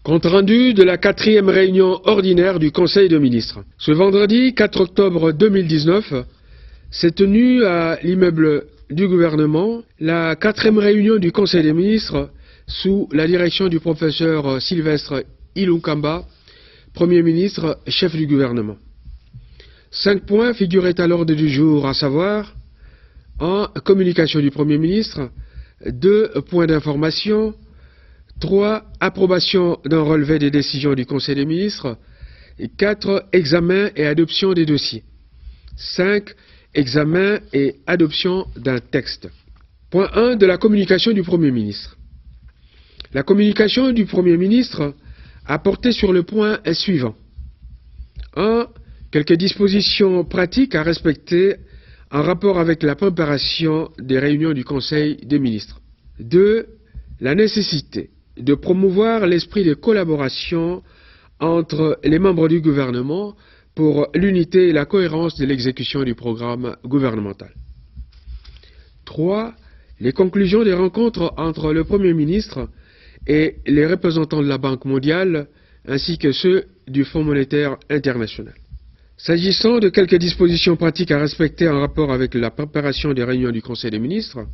Compte rendu de la 4e réunion ordinaire du Conseil des ministres. Ce vendredi 4 octobre 2019 s'est tenue à l'immeuble du gouvernement la 4e réunion du Conseil des ministres sous la direction du professeur Sylvestre Ilunkamba, Premier ministre, chef du gouvernement. 5 points figuraient à l'ordre du jour, à savoir 1. Communication du Premier ministre, 2. Points d'information, 3. Approbation d'un relevé des décisions du Conseil des ministres. Et 4. Examen et adoption des dossiers. 5. Examen et adoption d'un texte. Point 1 de la communication du Premier ministre. La communication du Premier ministre a porté sur le point suivant. 1. Quelques dispositions pratiques à respecter en rapport avec la préparation des réunions du Conseil des ministres. 2. La nécessité de promouvoir l'esprit de collaboration entre les membres du gouvernement pour l'unité et la cohérence de l'exécution du programme gouvernemental. 3. Les conclusions des rencontres entre le Premier ministre et les représentants de la Banque mondiale ainsi que ceux du Fonds monétaire international. S'agissant de quelques dispositions pratiques à respecter en rapport avec la préparation des réunions du Conseil des ministres,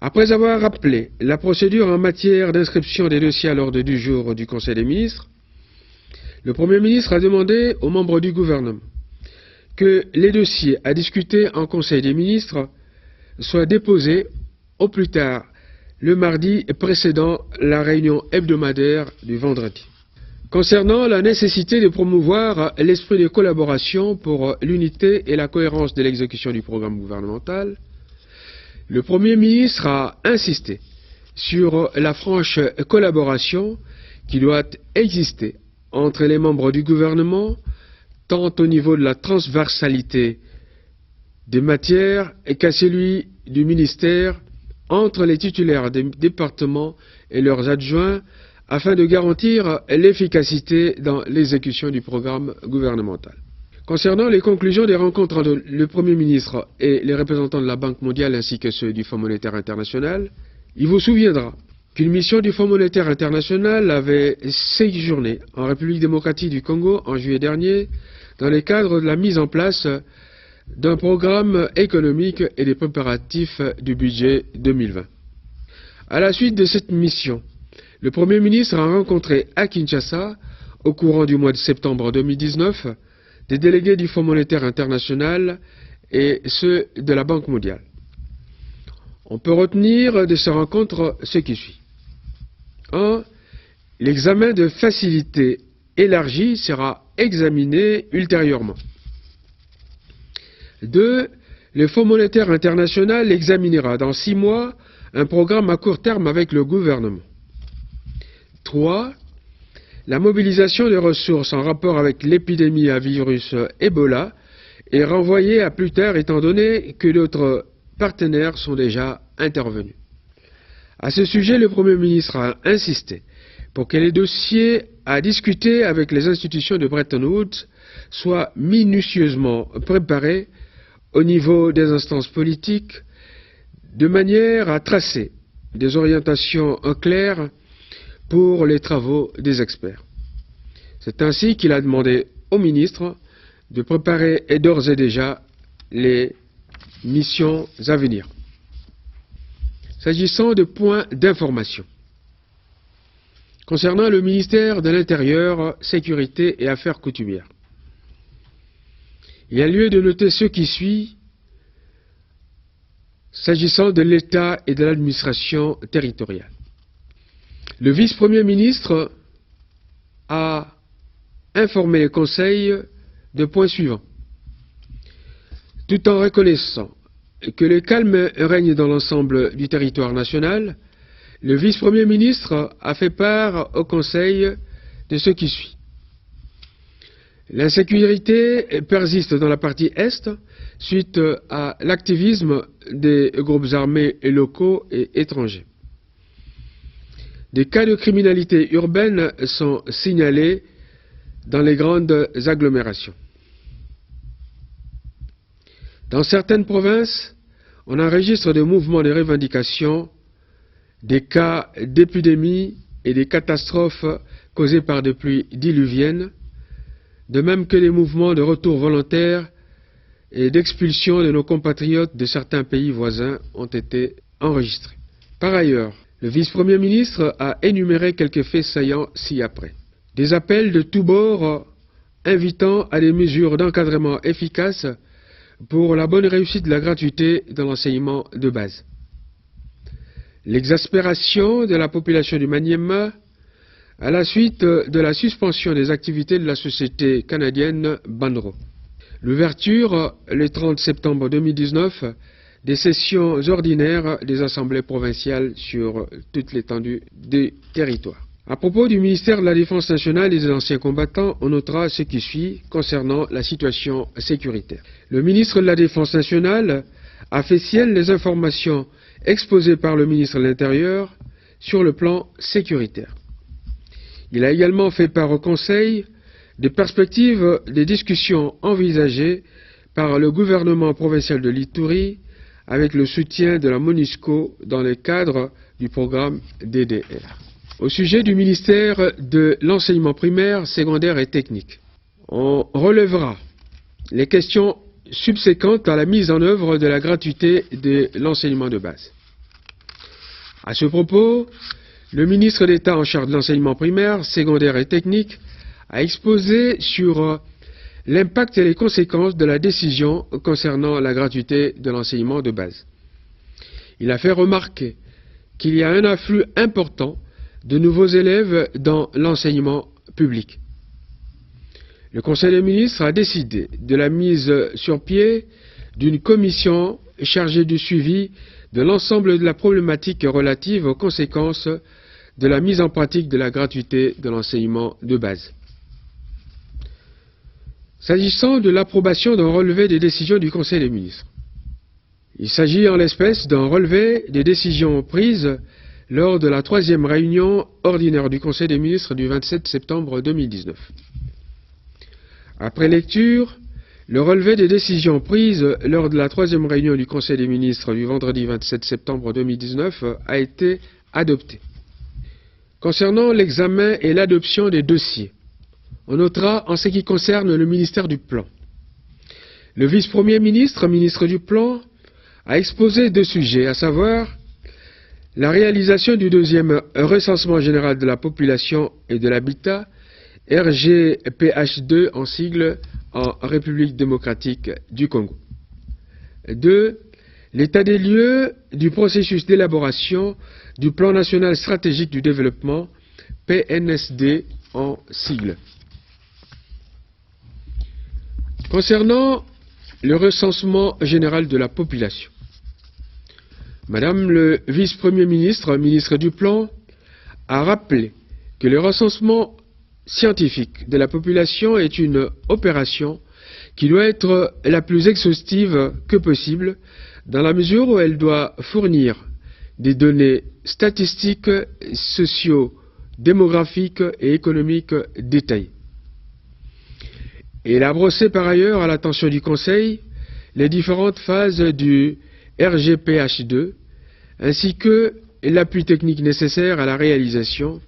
après avoir rappelé la procédure en matière d'inscription des dossiers à l'ordre du jour du Conseil des ministres, le Premier ministre a demandé aux membres du gouvernement que les dossiers à discuter en Conseil des ministres soient déposés au plus tard le mardi précédant la réunion hebdomadaire du vendredi. Concernant la nécessité de promouvoir l'esprit de collaboration pour l'unité et la cohérence de l'exécution du programme gouvernemental, le Premier ministre a insisté sur la franche collaboration qui doit exister entre les membres du gouvernement, tant au niveau de la transversalité des matières qu'à celui du ministère, entre les titulaires des départements et leurs adjoints, afin de garantir l'efficacité dans l'exécution du programme gouvernemental. Concernant les conclusions des rencontres entre le Premier ministre et les représentants de la Banque mondiale ainsi que ceux du Fonds monétaire international, il vous souviendra qu'une mission du Fonds monétaire international avait séjourné en République démocratique du Congo en juillet dernier dans le cadre de la mise en place d'un programme économique et des préparatifs du budget 2020. À la suite de cette mission, le Premier ministre a rencontré à Kinshasa, au courant du mois de septembre 2019, des délégués du Fonds monétaire international et ceux de la Banque mondiale. On peut retenir de ces rencontres ce qui suit. 1. L'examen de facilité élargie sera examiné ultérieurement. 2. Le Fonds monétaire international examinera dans 6 mois un programme à court terme avec le gouvernement. 3. La mobilisation des ressources en rapport avec l'épidémie à virus Ebola est renvoyée à plus tard étant donné que d'autres partenaires sont déjà intervenus. À ce sujet, le Premier ministre a insisté pour que les dossiers à discuter avec les institutions de Bretton Woods soient minutieusement préparés au niveau des instances politiques de manière à tracer des orientations claires pour les travaux des experts. C'est ainsi qu'il a demandé au ministre de préparer d'ores et déjà les missions à venir. S'agissant de points d'information, concernant le ministère de l'Intérieur, Sécurité et Affaires coutumières, il y a lieu de noter ce qui suit s'agissant de l'État et de l'administration territoriale. Le vice-premier ministre a informé le Conseil de points suivants. Tout en reconnaissant que le calme règne dans l'ensemble du territoire national, le vice-premier ministre a fait part au Conseil de ce qui suit. L'insécurité persiste dans la partie Est suite à l'activisme des groupes armés locaux et étrangers. Des cas de criminalité urbaine sont signalés dans les grandes agglomérations. Dans certaines provinces, on enregistre des mouvements de revendication, des cas d'épidémie et des catastrophes causées par des pluies diluviennes, de même que les mouvements de retour volontaire et d'expulsion de nos compatriotes de certains pays voisins ont été enregistrés. Par ailleurs, le vice-premier ministre a énuméré quelques faits saillants ci-après. Des appels de tous bords invitant à des mesures d'encadrement efficaces pour la bonne réussite de la gratuité dans l'enseignement de base. L'exaspération de la population du Maniema à la suite de la suspension des activités de la société canadienne Banro. L'ouverture, le 30 septembre 2019, des sessions ordinaires des assemblées provinciales sur toute l'étendue des territoires. À propos du ministère de la Défense nationale et des anciens combattants, on notera ce qui suit concernant la situation sécuritaire. Le ministre de la Défense nationale a fait sienne les informations exposées par le ministre de l'Intérieur sur le plan sécuritaire. Il a également fait part au Conseil des perspectives des discussions envisagées par le gouvernement provincial de l'Ituri avec le soutien de la MONUSCO dans le cadre du programme DDR. Au sujet du ministère de l'enseignement primaire, secondaire et technique, on relèvera les questions subséquentes à la mise en œuvre de la gratuité de l'enseignement de base. À ce propos, le ministre d'État en charge de l'enseignement primaire, secondaire et technique a exposé sur l'impact et les conséquences de la décision concernant la gratuité de l'enseignement de base. Il a fait remarquer qu'il y a un afflux important de nouveaux élèves dans l'enseignement public. Le Conseil des ministres a décidé de la mise sur pied d'une commission chargée du suivi de l'ensemble de la problématique relative aux conséquences de la mise en pratique de la gratuité de l'enseignement de base. S'agissant de l'approbation d'un relevé des décisions du Conseil des ministres, il s'agit en l'espèce d'un relevé des décisions prises lors de la 3e réunion ordinaire du Conseil des ministres du 27 septembre 2019. Après lecture, le relevé des décisions prises lors de la 3e réunion du Conseil des ministres du vendredi 27 septembre 2019 a été adopté. Concernant l'examen et l'adoption des dossiers, on notera en ce qui concerne le ministère du Plan. Le vice-premier ministre, ministre du Plan, a exposé deux sujets, à savoir la réalisation du 2e recensement général de la population et de l'habitat, RGPH2 en sigle, en République démocratique du Congo. 2. L'état des lieux du processus d'élaboration du Plan national stratégique du développement, PNSD en sigle. Concernant le recensement général de la population, Madame le vice-premier ministre, ministre du Plan, a rappelé que le recensement scientifique de la population est une opération qui doit être la plus exhaustive que possible dans la mesure où elle doit fournir des données statistiques, socio-démographiques et économiques détaillées. Il a brossé par ailleurs à l'attention du Conseil les différentes phases du RGPH2 ainsi que l'appui technique nécessaire à la réalisation,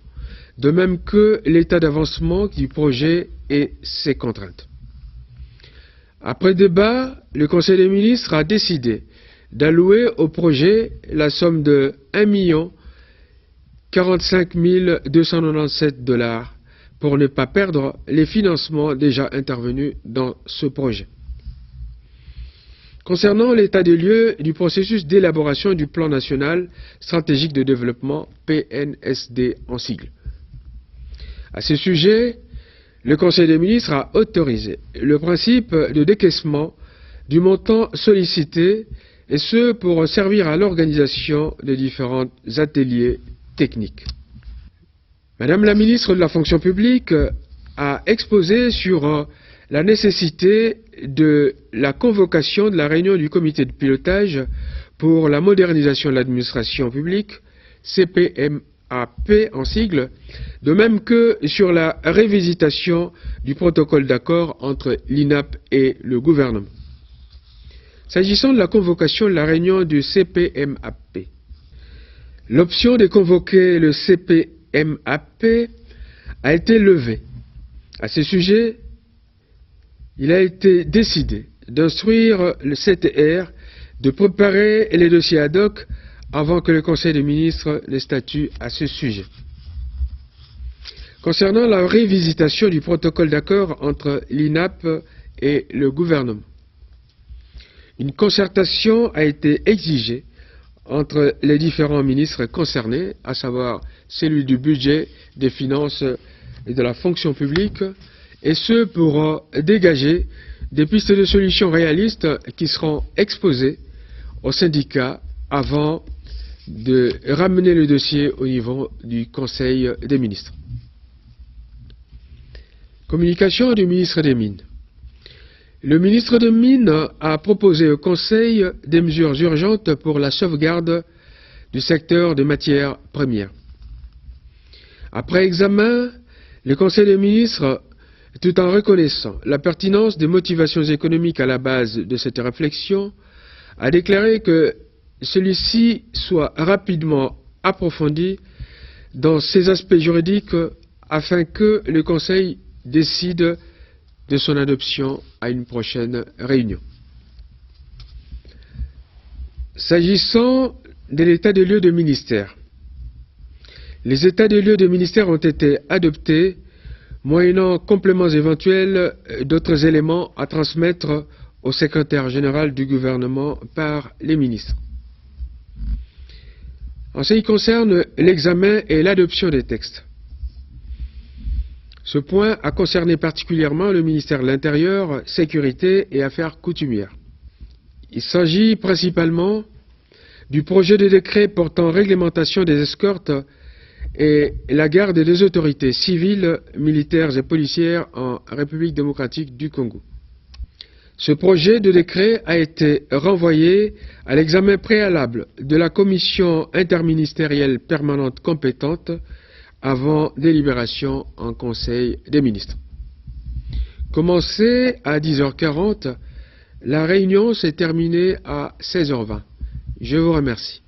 de même que l'état d'avancement du projet et ses contraintes. Après débat, le Conseil des ministres a décidé d'allouer au projet la somme de 1 045 297 $ pour ne pas perdre les financements déjà intervenus dans ce projet. Concernant l'état des lieux du processus d'élaboration du Plan national stratégique de développement, PNSD en sigle. À ce sujet, le Conseil des ministres a autorisé le principe de décaissement du montant sollicité, et ce pour servir à l'organisation de différents ateliers techniques. Madame la ministre de la fonction publique a exposé sur la nécessité de la convocation de la réunion du comité de pilotage pour la modernisation de l'administration publique, CPMAP en sigle, de même que sur la révisitation du protocole d'accord entre l'INAP et le gouvernement. S'agissant de la convocation de la réunion du CPMAP, l'option de convoquer le CPMAP MAP a été levé. À ce sujet, il a été décidé d'instruire le CTR de préparer les dossiers ad hoc avant que le Conseil des ministres ne statue à ce sujet. Concernant la révisitation du protocole d'accord entre l'INAP et le gouvernement, une concertation a été exigée entre les différents ministres concernés, à savoir celui du budget, des finances et de la fonction publique, et ce pour dégager des pistes de solutions réalistes qui seront exposées aux syndicats avant de ramener le dossier au niveau du Conseil des ministres. Communication du ministre des Mines. Le ministre des Mines a proposé au Conseil des mesures urgentes pour la sauvegarde du secteur des matières premières. Après examen, le Conseil des ministres, tout en reconnaissant la pertinence des motivations économiques à la base de cette réflexion, a déclaré que celui-ci soit rapidement approfondi dans ses aspects juridiques afin que le Conseil décide de son adoption à une prochaine réunion. S'agissant de l'état des lieux de ministère, les états des lieux de ministère ont été adoptés moyennant compléments éventuels d'autres éléments à transmettre au secrétaire général du gouvernement par les ministres. En ce qui concerne l'examen et l'adoption des textes, ce point a concerné particulièrement le ministère de l'Intérieur, Sécurité et Affaires coutumières. Il s'agit principalement du projet de décret portant réglementation des escortes et la garde des autorités civiles, militaires et policières en République démocratique du Congo. Ce projet de décret a été renvoyé à l'examen préalable de la commission interministérielle permanente compétente avant délibération en Conseil des ministres. Commencée à 10h40, la réunion s'est terminée à 16h20. Je vous remercie.